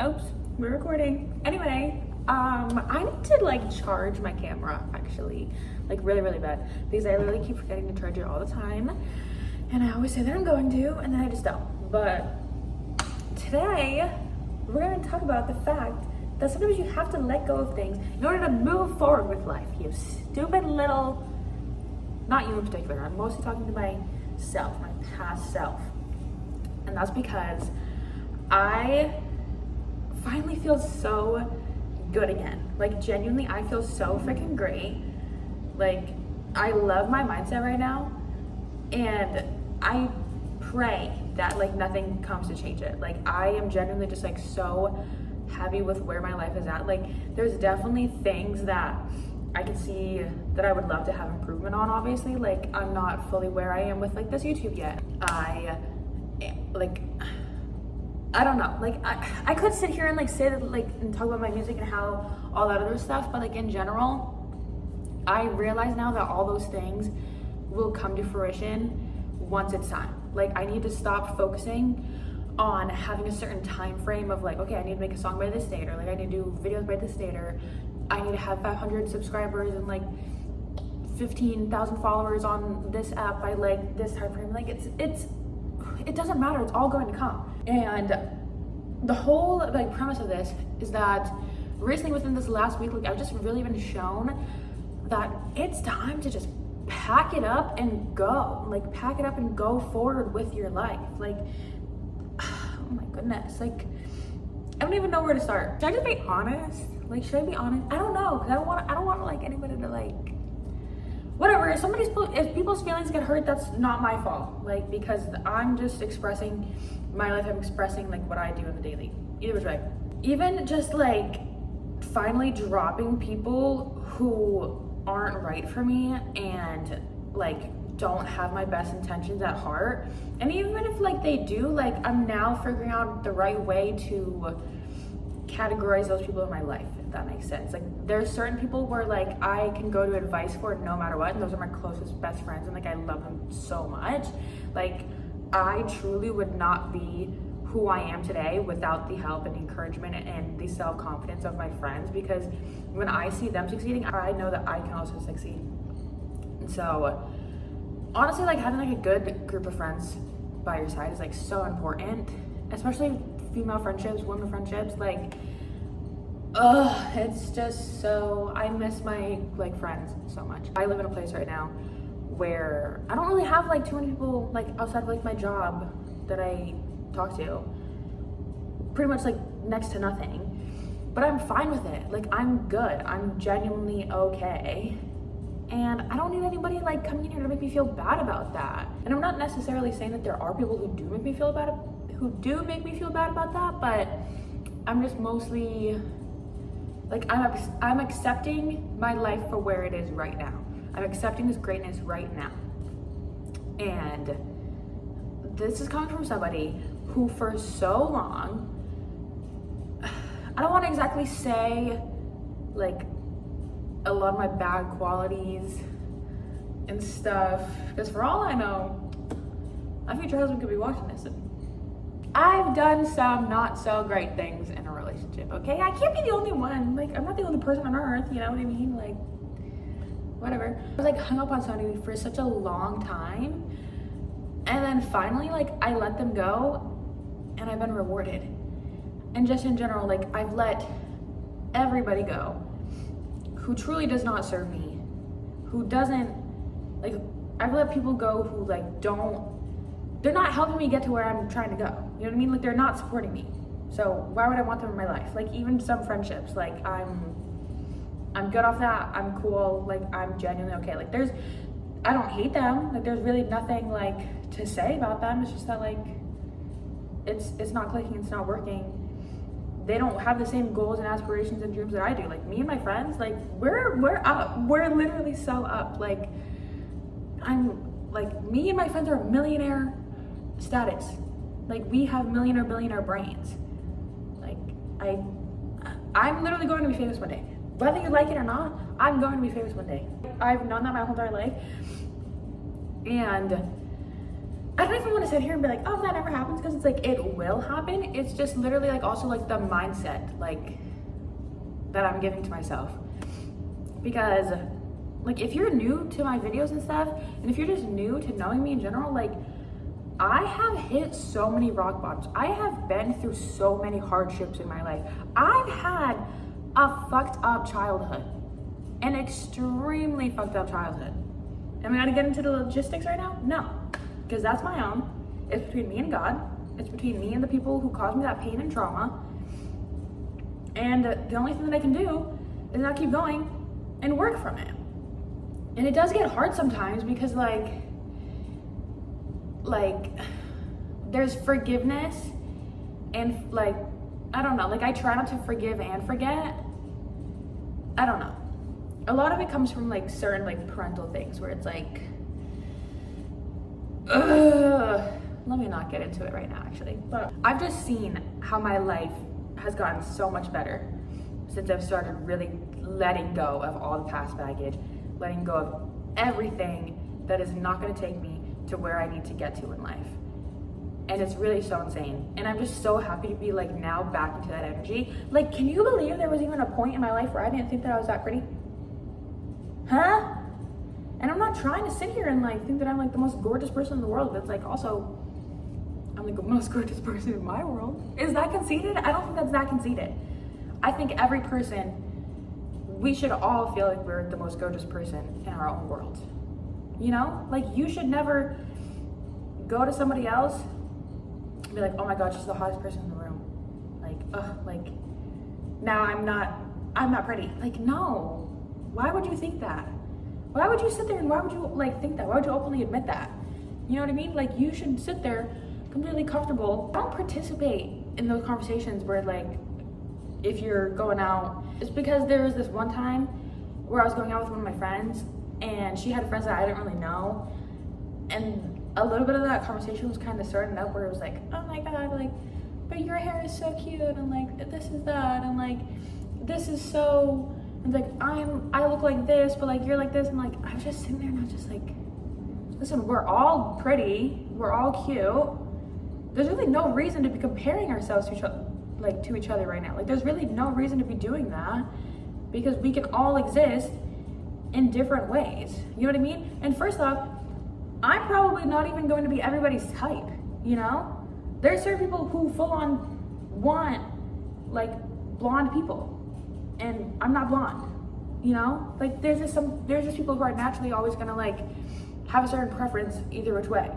Oops, we're recording. Anyway, I need to like charge my camera actually, like really bad, because I literally keep forgetting to charge it all the time. And I always say that I'm going to, and then I just don't. But today, we're gonna talk about the fact that sometimes you have to let go of things in order to move forward with life. You stupid little, not you in particular, I'm mostly talking to myself, my past self. And that's because I finally feel so good again. Like genuinely, I feel so freaking great. Like I love my mindset right now, and I pray that like nothing comes to change it. Like I am genuinely just like so happy with where my life is at. Like there's definitely things that I can see that I would love to have improvement on, obviously. Like I'm not fully where I am with like this YouTube yet. I don't know, like I could sit here and like say that like and talk about my music and how all that other stuff, but like in general, I realize now that all those things will come to fruition once it's time. Like I need to stop focusing on having a certain time frame of like, okay, I need to make a song by this date, or like I need to do videos by this date, or I need to have 500 subscribers and like 15,000 followers on this app by like this time frame. Like it doesn't matter, it's all going to come. And the whole like premise of this is that recently within this last week, like I've just really been shown that it's time to just pack it up and go. Like pack it up and go forward with your life. Like, oh my goodness, like I don't even know where to start. Should I just be honest? Like, should I be honest? I don't know, because I don't want like anybody to like, whatever, if people's feelings get hurt, that's not my fault. Like, because I'm just expressing my life, I'm expressing like what I do in the daily. Either which way. Even just like finally dropping people who aren't right for me and like don't have my best intentions at heart. And even if like they do, like I'm now figuring out the right way to categorize those people in my life, if that makes sense. Like there's certain people where like I can go to advice for no matter what, and those are my closest best friends, and like I love them so much. Like I truly would not be who I am today without the help and encouragement and the self-confidence of my friends, because when I see them succeeding, I know that I can also succeed. And so honestly, like having like a good group of friends by your side is like so important, especially female friendships, women friendships. Like it's just so, I miss my like friends so much. I live in a place right now where I don't really have like too many people like outside of like my job that I talk to, pretty much like next to nothing, but I'm fine with it. Like I'm good, I'm genuinely okay, and I don't need anybody like coming in here to make me feel bad about that. And I'm not necessarily saying that there are people who do make me feel bad about that, but I'm just mostly like I'm accepting my life for where it is right now. I'm accepting this greatness right now. And this is coming from somebody who for so long, I don't want to exactly say like a lot of my bad qualities and stuff, because for all I know, my future husband could be watching this. I've done some not so great things in a relationship, okay? I can't be the only one. Like, I'm not the only person on earth, you know what I mean? Like, whatever. I was like hung up on somebody for such a long time, and then finally, like, I let them go, and I've been rewarded. And just in general, like, I've let everybody go who truly does not serve me, who doesn't, like, I've let people go who, like, they're not helping me get to where I'm trying to go. You know what I mean? Like, they're not supporting me. So why would I want them in my life? Like, even some friendships, like, I'm good off that. I'm cool. Like, I'm genuinely okay. Like, I don't hate them. Like, there's really nothing, like, to say about them. It's just that, like, it's not clicking. It's not working. They don't have the same goals and aspirations and dreams that I do. Like, me and my friends, like, we're up. We're literally so up. Like, me and my friends are millionaire status. Like, we have millionaire, billionaire brains. Like, I'm literally going to be famous one day. Whether you like it or not, I'm going to be famous one day. I've known that my whole entire life. And I I don't even want to sit here and be like, oh, that never happens, because it's like, it will happen. It's just literally like also like the mindset like that I'm giving to myself. Because like if you're new to my videos and stuff, and if you're just new to knowing me in general, like I have hit so many rock bottoms. I have been through so many hardships in my life. I've had a fucked up childhood, an extremely fucked up childhood. Am I gonna get into the logistics right now? No, because that's my own. It's between me and God. It's between me and the people who caused me that pain and trauma. And the only thing that I can do is not keep going and work from it. And it does get hard sometimes because like there's forgiveness and like, I don't know, like I try not to forgive and forget. I don't know. A lot of it comes from like certain like parental things where it's like, let me not get into it right now actually. But I've just seen how my life has gotten so much better since I've started really letting go of all the past baggage, letting go of everything that is not going to take me to where I need to get to in life. And it's really so insane. And I'm just so happy to be like now back into that energy. Like, can you believe there was even a point in my life where I didn't think that I was that pretty? Huh? And I'm not trying to sit here and like think that I'm like the most gorgeous person in the world. That's like also, I'm like the most gorgeous person in my world. Is that conceited? I don't think that's that conceited. I think every person, we should all feel like we're the most gorgeous person in our own world. You know? Like you should never go to somebody else and be like, oh my God, she's the hottest person in the room. Like, ugh, like now I'm not pretty. Like, no. Why would you think that? Why would you sit there and why would you like think that? Why would you openly admit that? You know what I mean? Like you should sit there completely comfortable. Don't participate in those conversations where like, if you're going out, it's because there was this one time where I was going out with one of my friends and she had friends that I didn't really know. And a little bit of that conversation was kind of starting up where it was like, oh my God, like, but your hair is so cute. And like, this is that. And like, this is so, and like, I look like this, but like, you're like this. And like, I'm just sitting there and I'm just like, listen, we're all pretty. We're all cute. There's really no reason to be comparing ourselves to each other. Like to each other right now. Like there's really no reason to be doing that because we can all exist in different ways. You know what I mean? And first off, I'm probably not even going to be everybody's type, you know? There's certain people who full on want like blonde people and I'm not blonde, you know? Like there's just people who are naturally always gonna like have a certain preference either which way.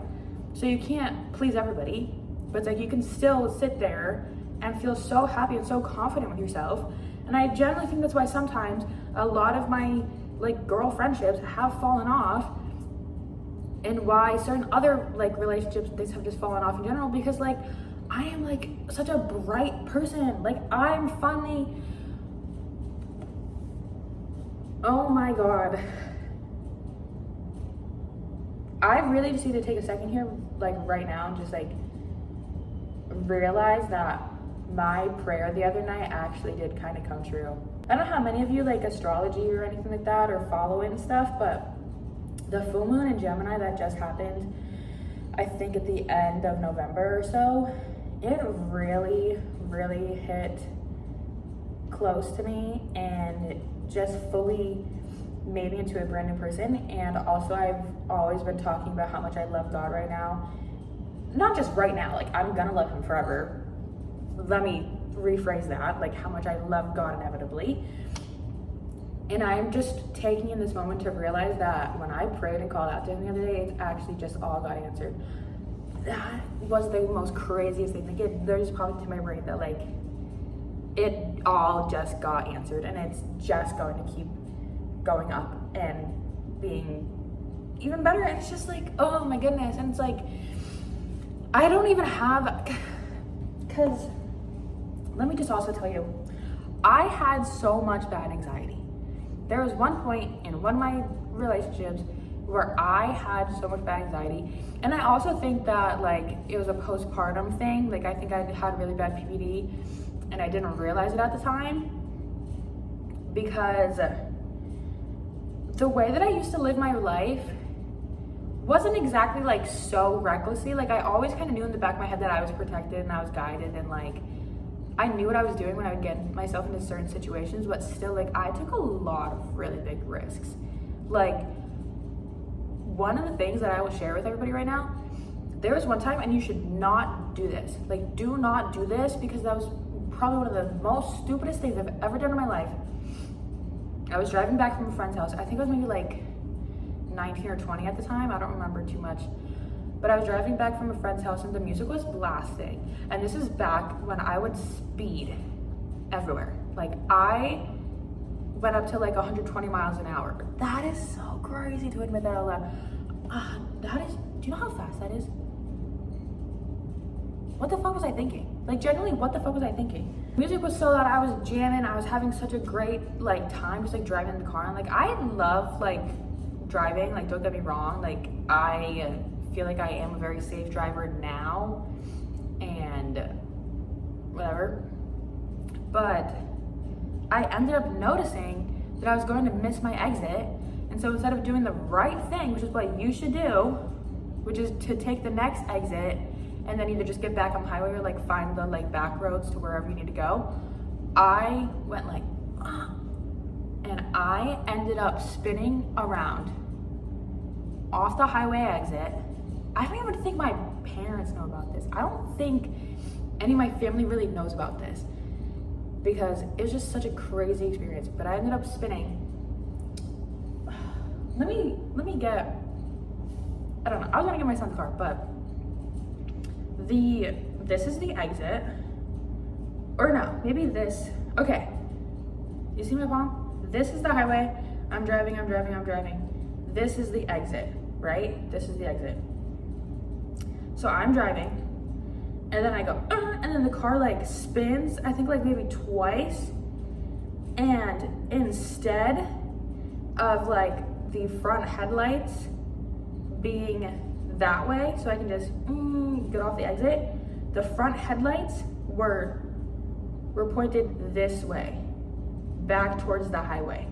So you can't please everybody, but it's like you can still sit there and feel so happy and so confident with yourself. And I generally think that's why sometimes a lot of my like girl friendships have fallen off and why certain other like relationships things have just fallen off in general, because like I am like such a bright person. Like I'm funny. Oh my God. I really just need to take a second here like right now and just like realize that my prayer the other night actually did kind of come true. I don't know how many of you like astrology or anything like that or follow it and stuff, but the full moon in Gemini that just happened, I think at the end of November or so, it really, really hit close to me and just fully made me into a brand new person. And also I've always been talking about how much I love God right now. Not just right now, like I'm gonna love him forever. Let me rephrase that, like how much I love God inevitably. And I'm just taking in this moment to realize that when I prayed and called out to him the other day, it's actually just all got answered. That was the most craziest thing. Like it literally just popped into my brain that like it all just got answered and it's just going to keep going up and being even better. And it's just like, oh my goodness. And it's like, I don't even have, because let me just also tell you, I had so much bad anxiety. There was one point in one of my relationships where I had so much bad anxiety. And I also think that like it was a postpartum thing. Like I think I had really bad PPD and I didn't realize it at the time, because the way that I used to live my life wasn't exactly like so recklessly. Like I always kind of knew in the back of my head that I was protected and I was guided, and like I knew what I was doing when I would get myself into certain situations, but still like I took a lot of really big risks. Like one of the things that I will share with everybody right now, there was one time, and you should not do this. Like do not do this, because that was probably one of the most stupidest things I've ever done in my life. I was driving back from a friend's house. I think I was maybe like 19 or 20 at the time. I don't remember too much. But I was driving back from a friend's house and the music was blasting. And this is back when I would speed everywhere. Like I went up to like 120 miles an hour. That is so crazy to admit that out loud. That is, do you know how fast that is? What the fuck was I thinking? Like genuinely, what the fuck was I thinking? Music was so loud, I was jamming, I was having such a great like time just like driving in the car. And like I love like driving, like don't get me wrong, like I feel like I am a very safe driver now and whatever, but I ended up noticing that I was going to miss my exit. And so instead of doing the right thing, which is what you should do, which is to take the next exit and then either just get back on the highway or like find the like back roads to wherever you need to go, I went like and I ended up spinning around off the highway exit. I don't even think my parents know about this. I don't think any of my family really knows about this, because it was just such a crazy experience. But I ended up spinning. Let me get, I don't know, I was gonna get my son's car, but this is the exit, or no, maybe this, okay. You see my palm? This is the highway. I'm driving. This is the exit, right? This is the exit. So I'm driving, and then I go, and then the car like spins, I think like maybe twice. And instead of like the front headlights being that way, so I can just get off the exit, the front headlights were pointed this way, back towards the highway.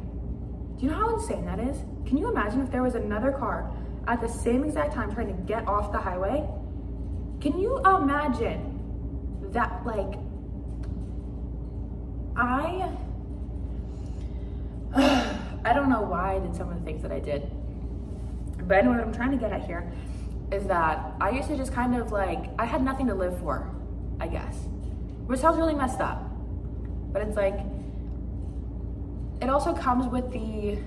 Do you know how insane that is? Can you imagine if there was another car at the same exact time trying to get off the highway? Can you imagine that? Like, I don't know why I did some of the things that I did. But anyway, what I'm trying to get at here is that I used to just kind of like, I had nothing to live for, I guess. Which sounds really messed up. But it's like, it also comes with the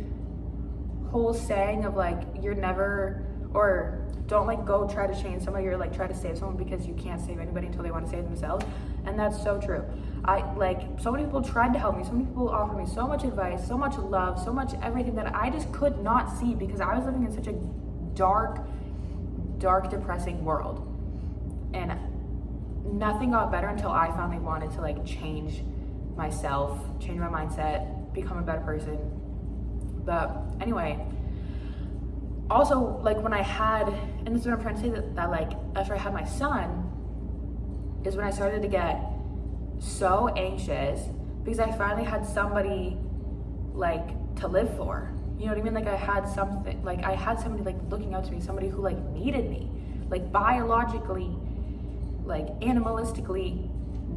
whole saying of like, you're never, or don't like go try to change somebody or like try to save someone, because you can't save anybody until they want to save themselves. And that's so true. I like, so many people tried to help me, so many people offered me so much advice, so much love, so much everything that I just could not see, because I was living in such a dark, depressing world. And nothing got better until I finally wanted to like change myself, change my mindset, become a better person. But anyway, also like when I had, and this is what I'm trying to say, that like after I had my son is when I started to get so anxious, because I finally had somebody like to live for. You know what I mean? Like I had something, like I had somebody like looking out to me, somebody who like needed me, like biologically, like animalistically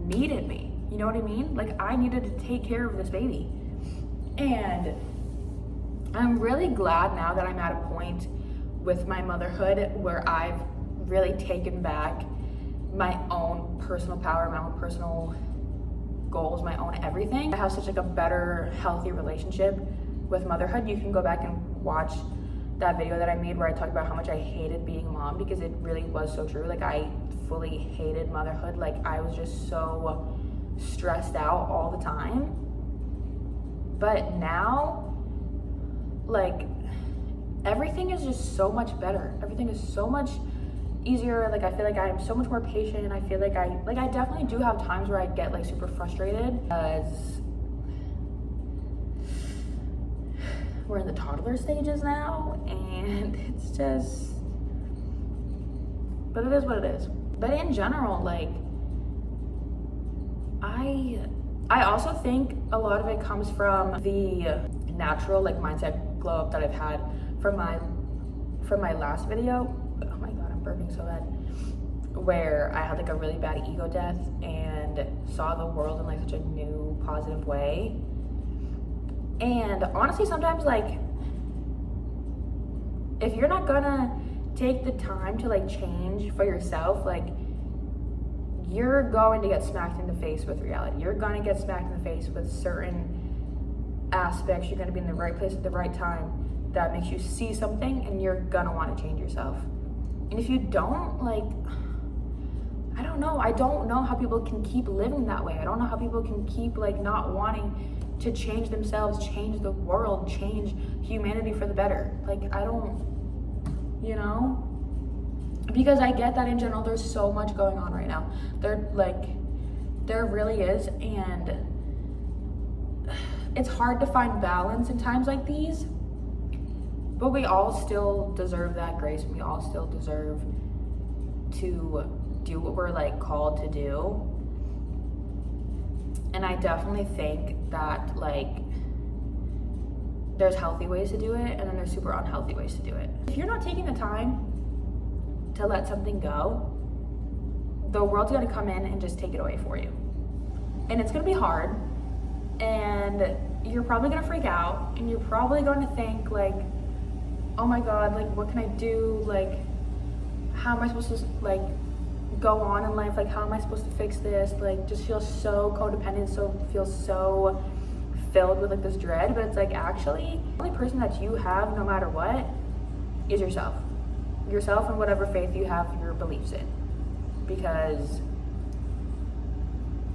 needed me. You know what I mean? Like I needed to take care of this baby. And I'm really glad now that I'm at a point with my motherhood where I've really taken back my own personal power, my own personal goals, my own everything. I have such like a better, healthy relationship with motherhood. You can go back and watch that video that I made where I talked about how much I hated being a mom, because it really was so true. Like I fully hated motherhood. Like I was just so stressed out all the time. But now, like everything is just so much better. Everything is so much easier. Like I feel like I am so much more patient. I feel like I definitely do have times where I get like super frustrated, because we're in the toddler stages now, and it's just, but it is what it is. But in general, like I also think a lot of it comes from the natural like mindset glow up that I've had from my from my last video, oh my god, I'm burping so bad, where I had like a really bad ego death and saw the world in like such a new positive way. And honestly, sometimes like if you're not gonna take the time to like change for yourself, like you're going to get smacked in the face with reality. You're gonna get smacked in the face with certain aspects. You're gonna be in the right place at the right time that makes you see something, and you're gonna want to change yourself. And if you don't, like, I don't know. I don't know how people can keep living that way. I don't know how people can keep like not wanting to change themselves, change the world, change humanity for the better. Like, I don't, you know? Because I get that in general, there's so much going on right now. There really is, and it's hard to find balance in times like these, but we all still deserve that grace, and we all still deserve to do what we're like called to do. And I definitely think that like there's healthy ways to do it, and then there's super unhealthy ways to do it. If you're not taking the time to let something go, the world's gonna come in and just take it away for you. And it's gonna be hard, and you're probably gonna freak out, and you're probably going to think like, oh my god, like what can I do? Like, how am I supposed to like go on in life? Like, how am I supposed to fix this? Like, just feel so codependent, feel so filled with like this dread. But it's like, actually, the only person that you have, no matter what, is yourself. Yourself and whatever faith you have your beliefs in. Because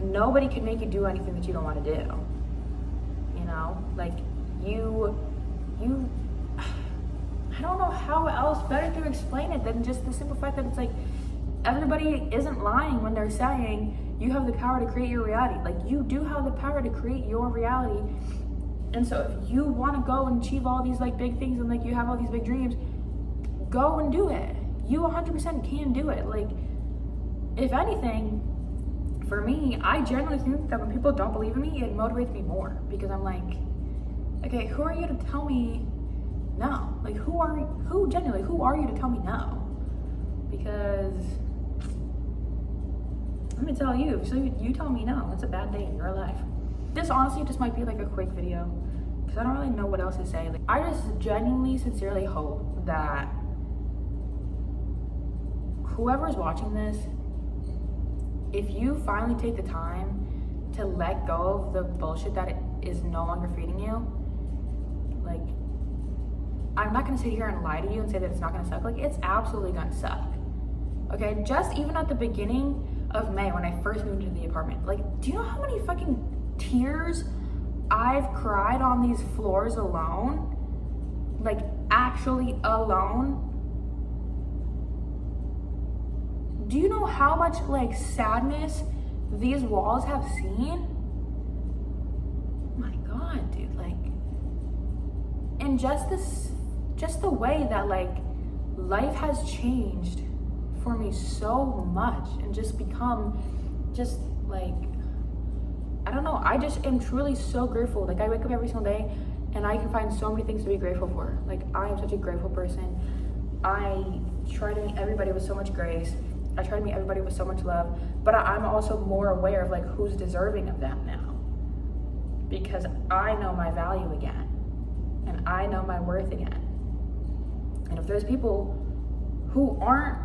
nobody can make you do anything that you don't want to do. You know? Like, you I don't know how else better to explain it than just the simple fact that it's like, everybody isn't lying when they're saying you have the power to create your reality. Like, you do have the power to create your reality. And so if you want to go and achieve all these like big things, and like you have all these big dreams, go and do it. You 100% can do it. Like, if anything, for me, I generally think that when people don't believe in me, it motivates me more, because I'm like, okay, who are you to tell me no? Like, who are you to tell me no? Because let me tell you, so you tell me no, it's a bad day in your life. This honestly just might be like a quick video, because I don't really know what else to say. Like, I just genuinely, sincerely hope that whoever's watching this, if you finally take the time to let go of the bullshit that is no longer feeding you, like, I'm not gonna sit here and lie to you and say that it's not gonna suck. Like, it's absolutely gonna suck. Okay, just even at the beginning of May when I first moved into the apartment, like, do you know how many fucking tears I've cried on these floors alone? Like, actually alone? Do you know how much like sadness these walls have seen? My god, dude, like, and just the way that like life has changed for me so much, and just become just like, I don't know, I just am truly so grateful. Like, I wake up every single day and I can find so many things to be grateful for. Like, I am such a grateful person. I try to meet everybody with so much grace. I try to meet everybody with so much love, but I'm also more aware of like who's deserving of that now, because I know my value again, and I know my worth again. And if there's people who aren't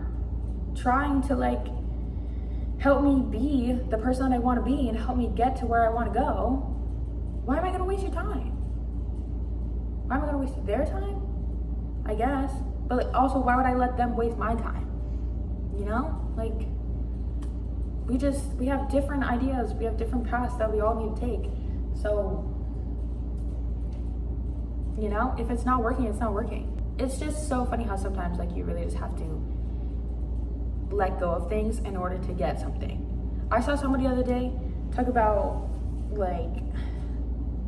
trying to like help me be the person that I want to be and help me get to where I want to go, why am I going to waste your time? Why am I going to waste their time? I guess. But like, also, why would I let them waste my time? You know? Like, we have different ideas, we have different paths that we all need to take. So, you know, if it's not working, it's not working. It's just so funny how sometimes like you really just have to let go of things in order to get something. I saw somebody the other day talk about like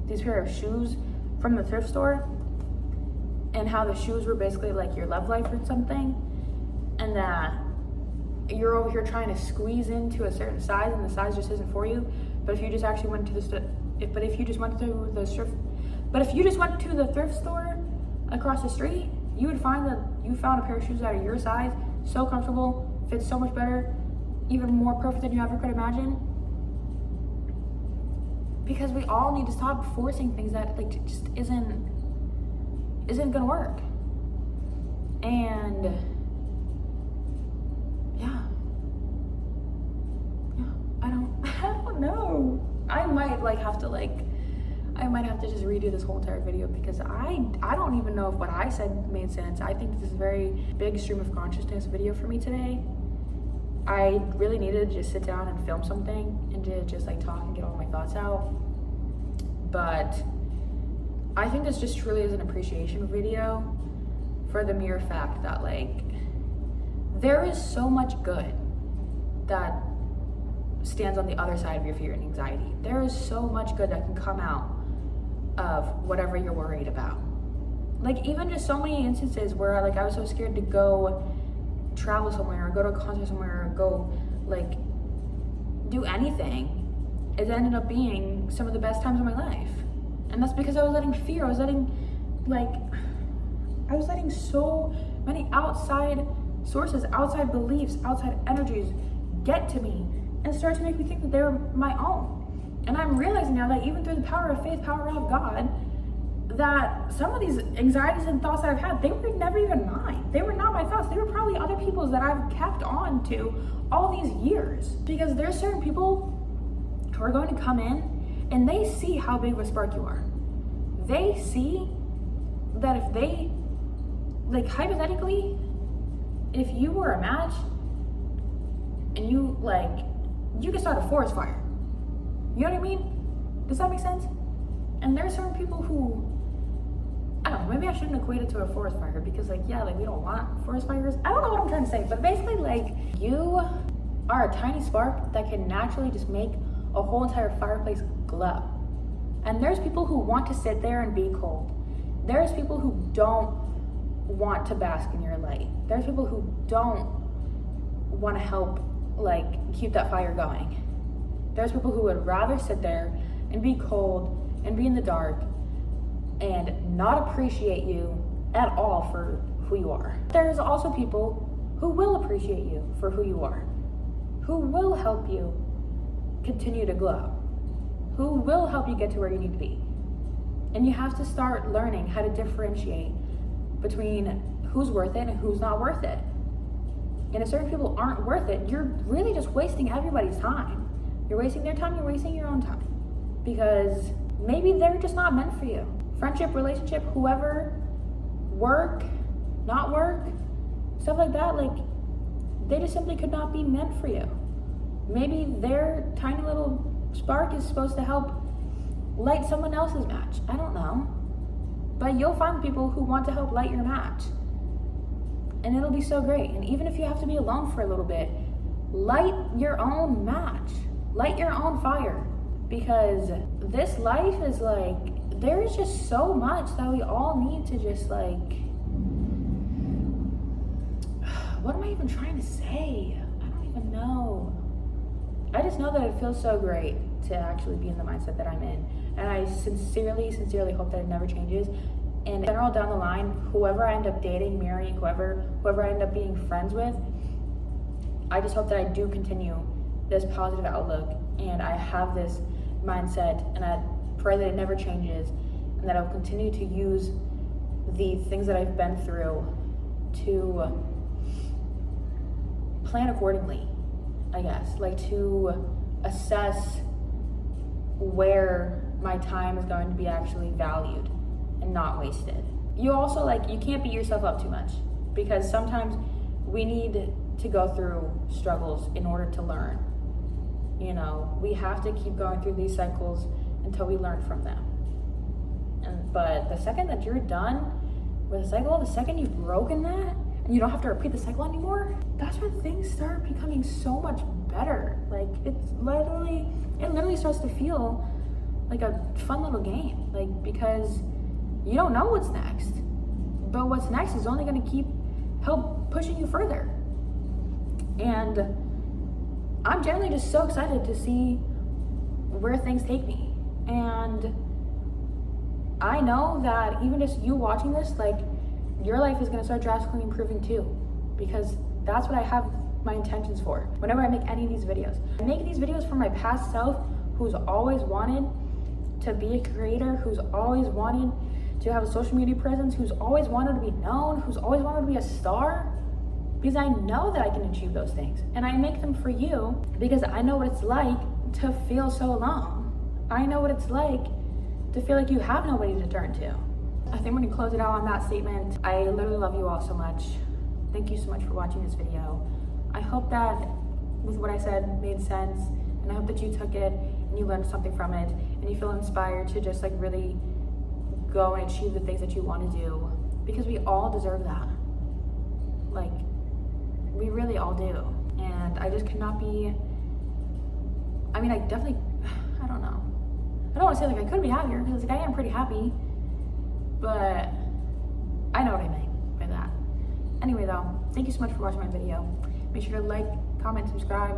these pair of shoes from the thrift store, and how the shoes were basically like your love life or something, and that you're over here trying to squeeze into a certain size and the size just isn't for you. But if you just actually went to if you just went to the thrift store across the street, you would find that You found a pair of shoes that are your size, so comfortable, fits so much better, even more perfect than you ever could imagine. Because we all need to stop forcing things that like just isn't gonna work. And yeah, I don't know. I might have to just redo this whole entire video because I don't even know if what I said made sense. I think this is a very big stream of consciousness video for me today. I really needed to just sit down and film something and to just like talk and get all my thoughts out. But I think this just truly is an appreciation video for the mere fact that like there is so much good that stands on the other side of your fear and anxiety. There is so much good that can come out of whatever you're worried about. Like even just so many instances where like I was so scared to go travel somewhere or go to a concert somewhere or go like do anything, it ended up being some of the best times of my life. And that's because I was letting fear, I was letting so many outside sources, outside beliefs, outside energies get to me and start to make me think that they were my own. And I'm realizing now that even through the power of faith, power of God, that some of these anxieties and thoughts that I've had, they were never even mine. They were not my thoughts. They were probably other people's that I've kept on to all these years. Because there's certain people who are going to come in and they see how big of a spark you are. They see that if they, like hypothetically, if you were a match and you could start a forest fire. You know what I mean? Does that make sense? And there's certain people who, I don't know, maybe I shouldn't equate it to a forest fire because we don't want forest fires. I don't know what I'm trying to say, but basically you are a tiny spark that can naturally just make a whole entire fireplace glow. And there's people who want to sit there and be cold. There's people who don't want to bask in your light. There's people who don't want to help keep that fire going. There's people who would rather sit there and be cold and be in the dark and not appreciate you at all for who you are. There's also people who will appreciate you for who you are, who will help you continue to glow, who will help you get to where you need to be. And you have to start learning how to differentiate between who's worth it and who's not worth it. And if certain people aren't worth it, you're really just wasting everybody's time. You're wasting their time, you're wasting your own time. Because maybe they're just not meant for you. Friendship, relationship, whoever, work, not work, stuff like that, they just simply could not be meant for you. Maybe their tiny little spark is supposed to help light someone else's match. I don't know. But you'll find people who want to help light your match. And it'll be so great. And even if you have to be alone for a little bit, light your own match. Light your own fire. Because this life is there's just so much that we all need to just what am I even trying to say? I don't even know. I just know that it feels so great to actually be in the mindset that I'm in. And I sincerely hope that it never changes. And in general, down the line, whoever I end up dating, marrying, whoever I end up being friends with, I just hope that I do continue this positive outlook and I have this mindset, and I pray that it never changes and that I'll continue to use the things that I've been through to plan accordingly, I guess, to assess where my time is going to be actually valued and not wasted. You also you can't beat yourself up too much, because sometimes we need to go through struggles in order to learn. We have to keep going through these cycles until we learn from them. But the second that you're done with a cycle, the second you've broken that and you don't have to repeat the cycle anymore, that's when things start becoming so much better. It literally starts to feel like a fun little game, because you don't know what's next, but what's next is only going to help pushing you further. And I'm generally just so excited to see where things take me. And I know that even just you watching this, your life is gonna start drastically improving too, because that's what I have my intentions for. Whenever I make any of these videos, I make these videos for my past self, who's always wanted to be a creator, who's always wanted to have a social media presence, who's always wanted to be known, who's always wanted to be a star, because I know that I can achieve those things. And I make them for you because I know what it's like to feel so alone. I know what it's like to feel like you have nobody to turn to. I think we're gonna close it out on that statement. I literally love you all so much. Thank you so much for watching this video. I hope that with what I said made sense, and I hope that you took it and you learned something from it, and you feel inspired to just like really go and achieve the things that you want to do, because we all deserve that. Like, we really all do. And I just cannot be, I mean, I definitely, I don't know. I don't want to say like I could be happier, because like I am pretty happy, but I know what I mean by that. Anyway though, thank you so much for watching my video. Make sure to like, comment, subscribe,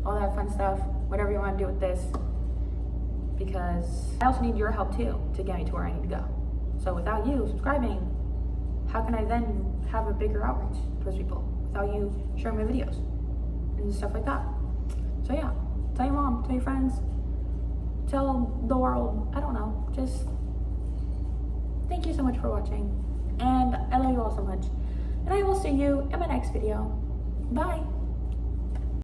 all that fun stuff, whatever you want to do with this, because I also need your help too to get me to where I need to go. So without you subscribing, how can I then have a bigger outreach towards people? Without you sharing my videos and stuff like that. So yeah, tell your mom, tell your friends, tell the world, I don't know, just thank you so much for watching, and I love you all so much, and I will see you in my next video. Bye.